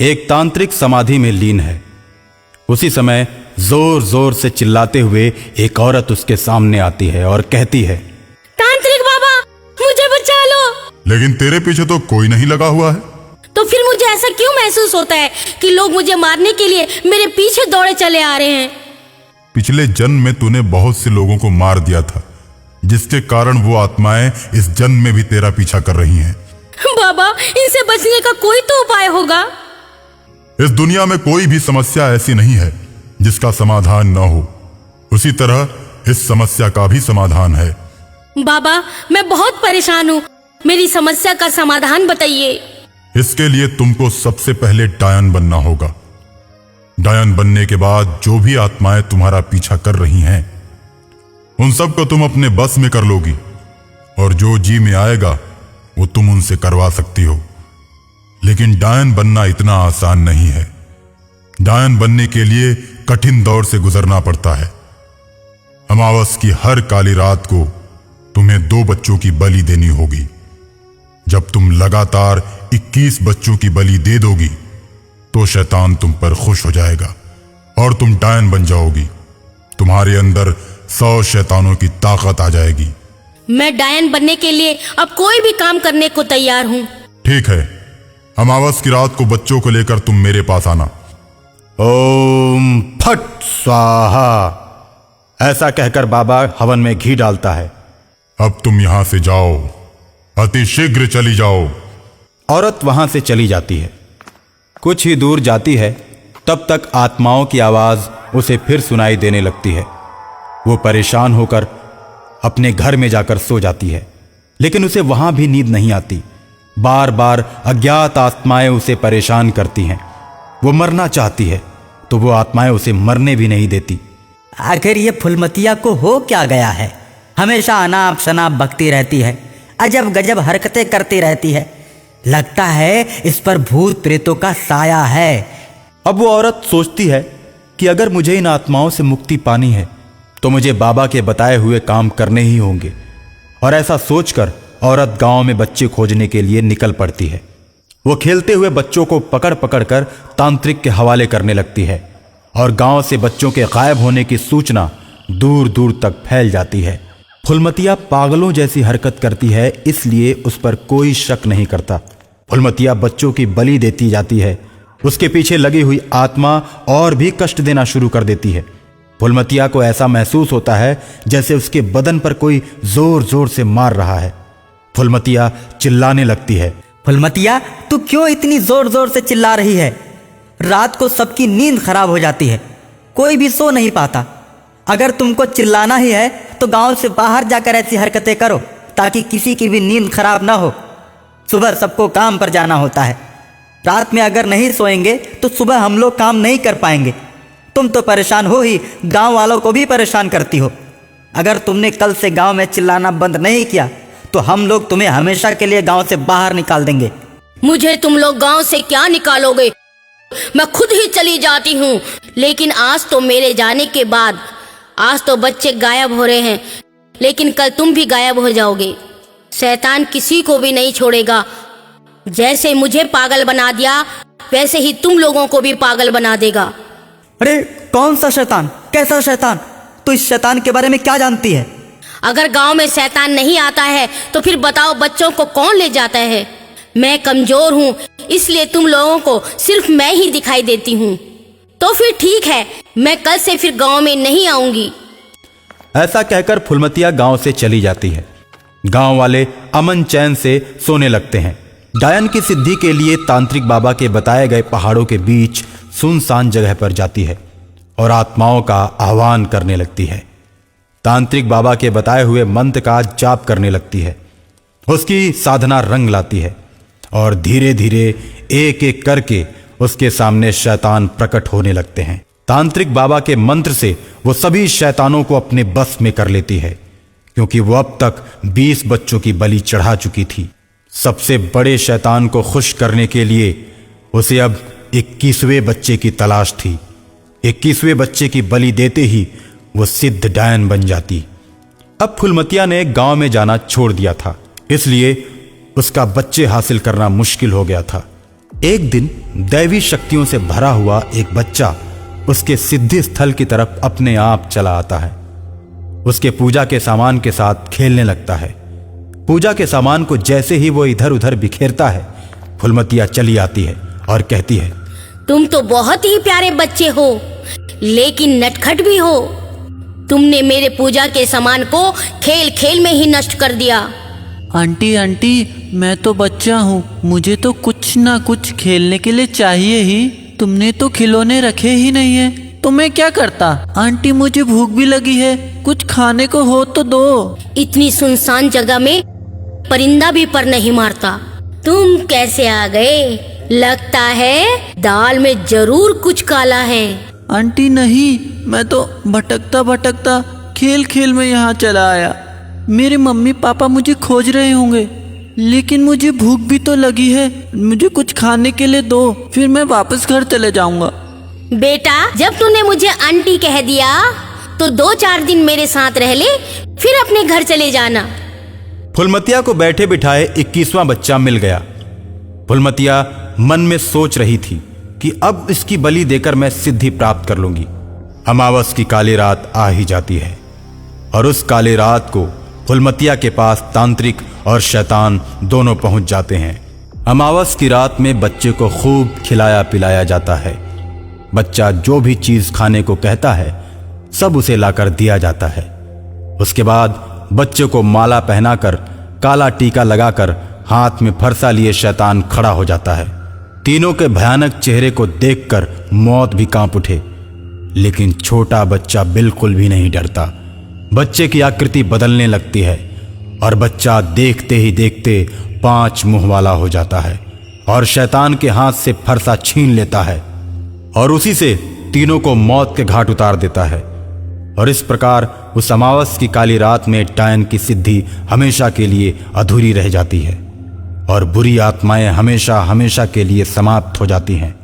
एक तांत्रिक समाधि में लीन है। उसी समय जोर जोर से चिल्लाते हुए एक औरत उसके सामने आती है और कहती है, तांत्रिक बाबा, मुझे बचा लो। लेकिन तेरे पीछे तो कोई नहीं लगा हुआ है। तो फिर मुझे ऐसा क्यों महसूस होता है कि लोग मुझे मारने के लिए मेरे पीछे दौड़े चले आ रहे हैं? पिछले जन्म में तूने बहुत से लोगों को मार दिया था, जिसके कारण वो आत्माएं इस जन्म में भी तेरा पीछा कर रही हैं। बाबा, इनसे बचने का कोई तो उपाय होगा। इस दुनिया में कोई भी समस्या ऐसी नहीं है जिसका समाधान न हो। उसी तरह इस समस्या का भी समाधान है। बाबा, मैं बहुत परेशान हूँ, मेरी समस्या का समाधान बताइए। इसके लिए तुमको सबसे पहले डायन बनना होगा। डायन बनने के बाद जो भी आत्माएं तुम्हारा पीछा कर रही हैं, उन सब को तुम अपने बस में कर लोगी, और जो जी में आएगा वो तुम उनसे करवा सकती हो। लेकिन डायन बनना इतना आसान नहीं है। डायन बनने के लिए कठिन दौर से गुजरना पड़ता है। अमावस की हर काली रात को तुम्हें 2 बच्चों की बलि देनी होगी। जब तुम लगातार 21 बच्चों की बलि दे दोगी तो शैतान तुम पर खुश हो जाएगा और तुम डायन बन जाओगी। तुम्हारे अंदर 100 शैतानों की ताकत आ जाएगी। मैं डायन बनने के लिए अब कोई भी काम करने को तैयार हूँ। ठीक है, अमावस की रात को बच्चों को लेकर तुम मेरे पास आना। ओम फट स्वाहा, ऐसा कहकर बाबा हवन में घी डालता है। अब तुम यहां से जाओ, अति शीघ्र चली जाओ। औरत वहां से चली जाती है। कुछ ही दूर जाती है, तब तक आत्माओं की आवाज उसे फिर सुनाई देने लगती है। वो परेशान होकर अपने घर में जाकर सो जाती है, लेकिन उसे वहां भी नींद नहीं आती। बार बार अज्ञात आत्माएं उसे परेशान करती हैं। वो मरना चाहती है तो वो आत्माएं उसे मरने भी नहीं देती। आखिर ये फुलमतिया को हो क्या गया है? हमेशा अनाप शनाप बकती रहती है, अजब गजब हरकतें करती रहती है। लगता है इस पर भूत प्रेतों का साया है। अब वो औरत सोचती है कि अगर मुझे इन आत्माओं से मुक्ति पानी है तो मुझे बाबा के बताए हुए काम करने ही होंगे। और ऐसा सोचकर औरत गांव में बच्चे खोजने के लिए निकल पड़ती है। वो खेलते हुए बच्चों को पकड़ पकड़ कर तांत्रिक के हवाले करने लगती है और गांव से बच्चों के गायब होने की सूचना दूर दूर तक फैल जाती है। फुलमतिया पागलों जैसी हरकत करती है, इसलिए उस पर कोई शक नहीं करता। फुलमतिया बच्चों की बलि देती जाती है। उसके पीछे लगी हुई आत्मा और भी कष्ट देना शुरू कर देती है। फुलमतिया को ऐसा महसूस होता है जैसे उसके बदन पर कोई जोर जोर से मार रहा है। फुलमतिया चिल्लाने लगती है, फुलमतिया, तू क्यों इतनी जोर जोर से चिल्ला रही है? रात को सबकी नींद खराब हो जाती है, कोई भी सो नहीं पाता। अगर तुमको चिल्लाना ही है तो गांव से बाहर जाकर ऐसी हरकतें करो ताकि किसी की भी नींद खराब ना हो। सुबह सबको काम पर जाना होता है। रात में अगर नहीं सोएंगे तो सुबह हम लोग काम नहीं कर पाएंगे। तुम तो परेशान हो ही, गांव वालों को भी परेशान करती हो। अगर तुमने कल से गांव में चिल्लाना बंद नहीं किया तो हम लोग तुम्हें हमेशा के लिए गांव से बाहर निकाल देंगे। मुझे तुम लोग गांव से क्या निकालोगे? मैं खुद ही चली जाती हूँ। लेकिन आज तो मेरे जाने के बाद आज तो बच्चे गायब हो रहे हैं, लेकिन कल तुम भी गायब हो जाओगे। शैतान किसी को भी नहीं छोड़ेगा। जैसे मुझे पागल बना दिया वैसे ही तुम लोगों को भी पागल बना देगा। अरे कौन सा शैतान? कैसा शैतान? तू इस शैतान के बारे में क्या जानती है? अगर गांव में शैतान नहीं आता है तो फिर बताओ बच्चों को कौन ले जाता है? मैं कमजोर हूँ, इसलिए तुम लोगों को सिर्फ मैं ही दिखाई देती हूँ। तो फिर ठीक है, मैं कल से फिर गांव में नहीं आऊंगी। ऐसा कहकर फुलमतिया गांव से चली जाती है। गांव वाले अमन चैन से सोने लगते हैं। डायन की सिद्धि के लिए तांत्रिक बाबा के बताए गए पहाड़ों के बीच सुनसान जगह पर जाती है और आत्माओं का आह्वान करने लगती है। तांत्रिक बाबा के बताए हुए मंत्र का जाप करने लगती है। उसकी साधना रंग लाती है और धीरे धीरे एक एक करके उसके सामने शैतान प्रकट होने लगते हैं। तांत्रिक बाबा के मंत्र से वो सभी शैतानों को अपने बस में कर लेती है, क्योंकि वो अब तक 20 बच्चों की बलि चढ़ा चुकी थी। सबसे बड़े शैतान को खुश करने के लिए उसे अब 21वें बच्चे की तलाश थी। 21वें बच्चे की बलि देते ही वो सिद्ध डायन बन जाती। अब फुलमतिया ने गांव में जाना छोड़ दिया था, इसलिए उसका बच्चे हासिल करना मुश्किल हो गया था। एक दिन दैवी शक्तियों से भरा हुआ एक बच्चा उसके सिद्धि स्थल की तरफ अपने आप चला आता है। उसके पूजा के सामान के साथ खेलने लगता है। पूजा के सामान को जैसे ही वो इधर उधर बिखेरता है, फुलमतिया चली आती है और कहती है, तुम तो बहुत ही प्यारे बच्चे हो, लेकिन नटखट भी हो। तुमने मेरे पूजा के सामान को खेल खेल में ही नष्ट कर दिया। आंटी आंटी, मैं तो बच्चा हूँ, मुझे तो कुछ ना कुछ खेलने के लिए चाहिए ही। तुमने तो खिलौने रखे ही नहीं है, तो मैं क्या करता। आंटी मुझे भूख भी लगी है, कुछ खाने को हो तो दो। इतनी सुनसान जगह में परिंदा भी पर नहीं मारता। तुम कैसे आ गए? लगता है दाल में जरूर कुछ काला है। आंटी नहीं, मैं तो भटकता भटकता खेल खेल में यहाँ चला आया। मेरे मम्मी पापा मुझे खोज रहे होंगे, लेकिन मुझे भूख भी तो लगी है। मुझे कुछ खाने के लिए दो, फिर मैं वापस घर चले जाऊंगा। बेटा, जब तूने मुझे आंटी कह दिया तो 2-4 दिन मेरे साथ रह ले, फिर अपने घर चले जाना। फुलमतिया को बैठे बिठाए 21वां बच्चा मिल गया। फुलमतिया मन में सोच रही थी कि अब इसकी बलि देकर मैं सिद्धि प्राप्त कर लूंगी। अमावस की काली रात आ ही जाती है और उस काली रात को फुलमतिया के पास तांत्रिक और शैतान दोनों पहुंच जाते हैं। अमावस की रात में बच्चे को खूब खिलाया पिलाया जाता है। बच्चा जो भी चीज खाने को कहता है सब उसे लाकर दिया जाता है। उसके बाद बच्चे को माला पहनाकर, काला टीका लगाकर, हाथ में फरसा लिए शैतान खड़ा हो जाता है। तीनों के भयानक चेहरे को देखकर मौत भी कांप उठे, लेकिन छोटा बच्चा बिल्कुल भी नहीं डरता। बच्चे की आकृति बदलने लगती है और बच्चा देखते ही देखते 5 मुंह वाला हो जाता है और शैतान के हाथ से फरसा छीन लेता है और उसी से तीनों को मौत के घाट उतार देता है। और इस प्रकार उस अमावस की काली रात में डायन की सिद्धि हमेशा के लिए अधूरी रह जाती है और बुरी आत्माएं हमेशा हमेशा के लिए समाप्त हो जाती हैं।